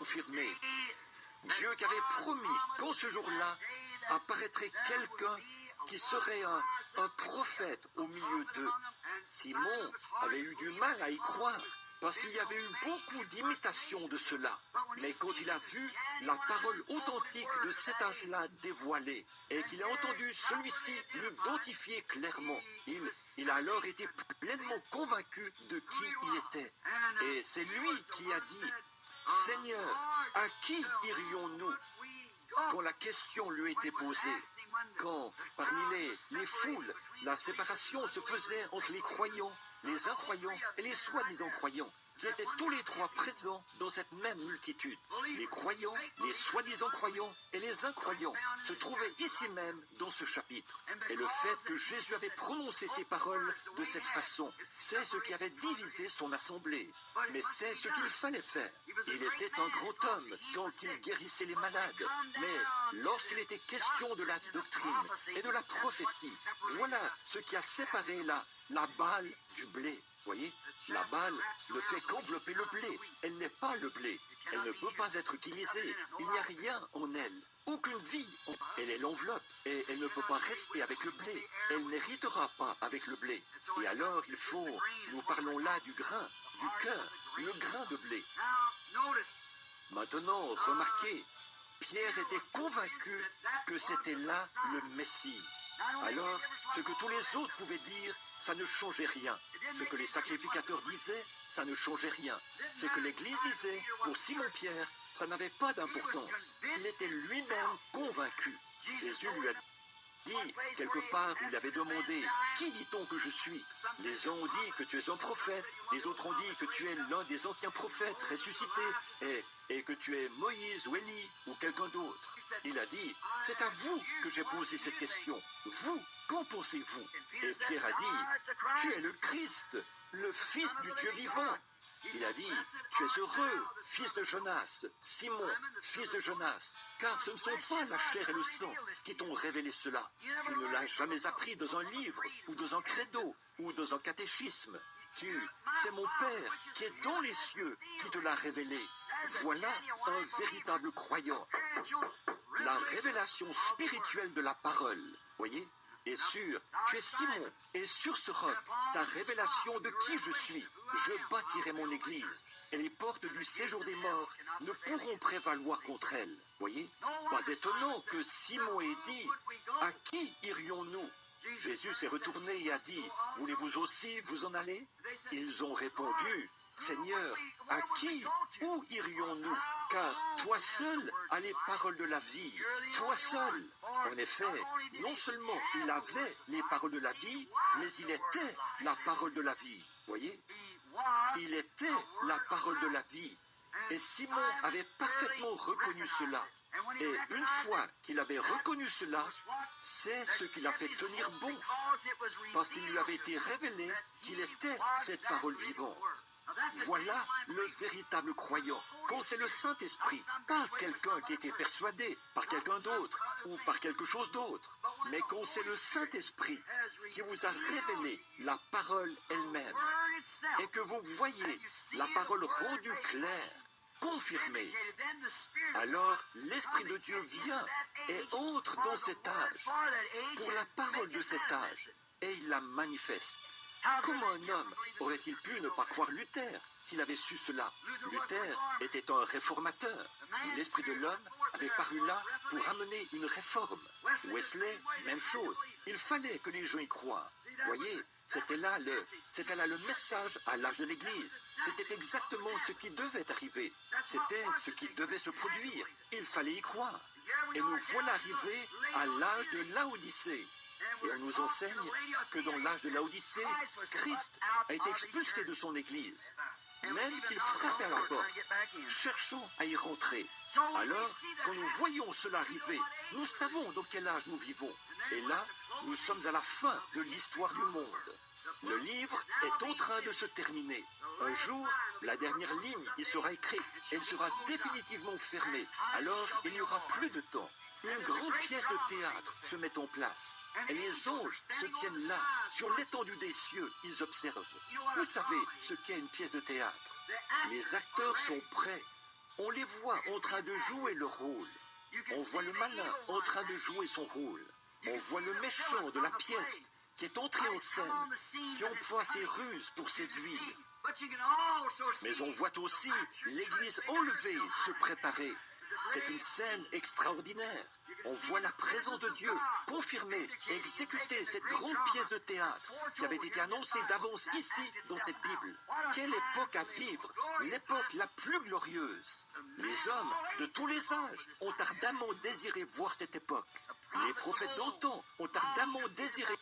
confirmé. Dieu qui avait promis qu'en ce jour-là apparaîtrait quelqu'un qui serait un prophète au milieu d'eux. Simon avait eu du mal à y croire, parce qu'il y avait eu beaucoup d'imitations de cela. Mais quand il a vu la parole authentique de cet âge-là dévoilée, et qu'il a entendu celui-ci l'identifier clairement, il a alors été pleinement convaincu de qui il était. Et c'est lui qui a dit, « Seigneur, à qui irions-nous » quand la question lui a été posée. Quand, parmi les foules, la séparation se faisait entre les croyants, les incroyants et les soi-disant croyants, qui étaient tous les trois présents dans cette même multitude. Les croyants, les soi-disant croyants et les incroyants se trouvaient ici même dans ce chapitre. Et le fait que Jésus avait prononcé ces paroles de cette façon, c'est ce qui avait divisé son assemblée. Mais c'est ce qu'il fallait faire. Il était un grand homme tant qu'il guérissait les malades. Mais lorsqu'il était question de la doctrine et de la prophétie, voilà ce qui a séparé la balle du blé. Voyez, la balle ne fait qu'envelopper le blé. Elle n'est pas le blé. Elle ne peut pas être utilisée. Il n'y a rien en elle. Aucune vie. Elle est l'enveloppe et elle ne peut pas rester avec le blé. Elle n'héritera pas avec le blé. Et alors il faut, nous parlons là du grain, du cœur, le grain de blé. Maintenant, remarquez, Pierre était convaincu que c'était là le Messie. Alors, ce que tous les autres pouvaient dire, ça ne changeait rien. Ce que les sacrificateurs disaient, ça ne changeait rien. Ce que l'Église disait, pour Simon-Pierre, ça n'avait pas d'importance. Il était lui-même convaincu. Jésus lui a dit, quelque part où il avait demandé, « Qui dit-on que je suis ?» Les uns ont dit que tu es un prophète, les autres ont dit que tu es l'un des anciens prophètes ressuscités, et que tu es Moïse ou Élie ou quelqu'un d'autre. Il a dit, « C'est à vous que j'ai posé cette question. Vous, qu'en pensez-vous » Et Pierre a dit, « Tu es le Christ, le Fils du Dieu vivant. » Il a dit, « Tu es heureux, fils de Jonas, Simon, fils de Jonas, car ce ne sont pas la chair et le sang qui t'ont révélé cela. Tu ne l'as jamais appris dans un livre, ou dans un credo, ou dans un catéchisme. C'est mon Père qui est dans les cieux qui te l'a révélé. Voilà un véritable croyant. La révélation spirituelle de la parole, voyez ? Et tu es Simon, et sur ce roc, ta révélation de qui je suis, je bâtirai mon église, et les portes du séjour des morts ne pourront prévaloir contre elle. Voyez, pas étonnant que Simon ait dit, à qui irions-nous? Jésus s'est retourné et a dit, voulez-vous aussi vous en aller? Ils ont répondu, Seigneur, à qui, où irions-nous? Car toi seul as les paroles de la vie, toi seul. En effet, non seulement il avait les paroles de la vie, mais il était la parole de la vie. Voyez? Il était la parole de la vie. Et Simon avait parfaitement reconnu cela. Et une fois qu'il avait reconnu cela, c'est ce qui l'a fait tenir bon, parce qu'il lui avait été révélé qu'il était cette parole vivante. Voilà le véritable croyant, quand c'est le Saint-Esprit, pas quelqu'un qui était persuadé par quelqu'un d'autre ou par quelque chose d'autre, mais quand c'est le Saint-Esprit qui vous a révélé la parole elle-même et que vous voyez la parole rendue claire, confirmée, alors l'Esprit de Dieu vient et entre dans cet âge pour la parole de cet âge et il la manifeste. Comment un homme aurait-il pu ne pas croire Luther s'il avait su cela? Luther était un réformateur. L'esprit de l'homme avait paru là pour amener une réforme. Wesley, même chose. Il fallait que les gens y croient. Voyez, c'était là le message à l'âge de l'Église. C'était exactement ce qui devait arriver. C'était ce qui devait se produire. Il fallait y croire. Et nous voilà arrivés à l'âge de Laodicée. Et on nous enseigne que dans l'âge de Laodicée, Christ a été expulsé de son Église, même qu'il frappait à la porte, cherchant à y rentrer. Alors, quand nous voyons cela arriver, nous savons dans quel âge nous vivons. Et là, nous sommes à la fin de l'histoire du monde. Le livre est en train de se terminer. Un jour, la dernière ligne y sera écrite. Elle sera définitivement fermée. Alors, il n'y aura plus de temps. Une grande pièce de théâtre se met en place. Et les anges se tiennent là, sur l'étendue des cieux, ils observent. Vous savez ce qu'est une pièce de théâtre. Les acteurs sont prêts. On les voit en train de jouer leur rôle. On voit le malin en train de jouer son rôle. On voit le méchant de la pièce qui est entré en scène, qui emploie ses ruses pour séduire. Mais on voit aussi l'Église enlevée se préparer. C'est une scène extraordinaire. On voit la présence de Dieu confirmer et exécuter cette grande pièce de théâtre qui avait été annoncée d'avance ici dans cette Bible. Quelle époque à vivre, l'époque la plus glorieuse. Les hommes de tous les âges ont ardemment désiré voir cette époque. Les prophètes d'antan ont ardemment désiré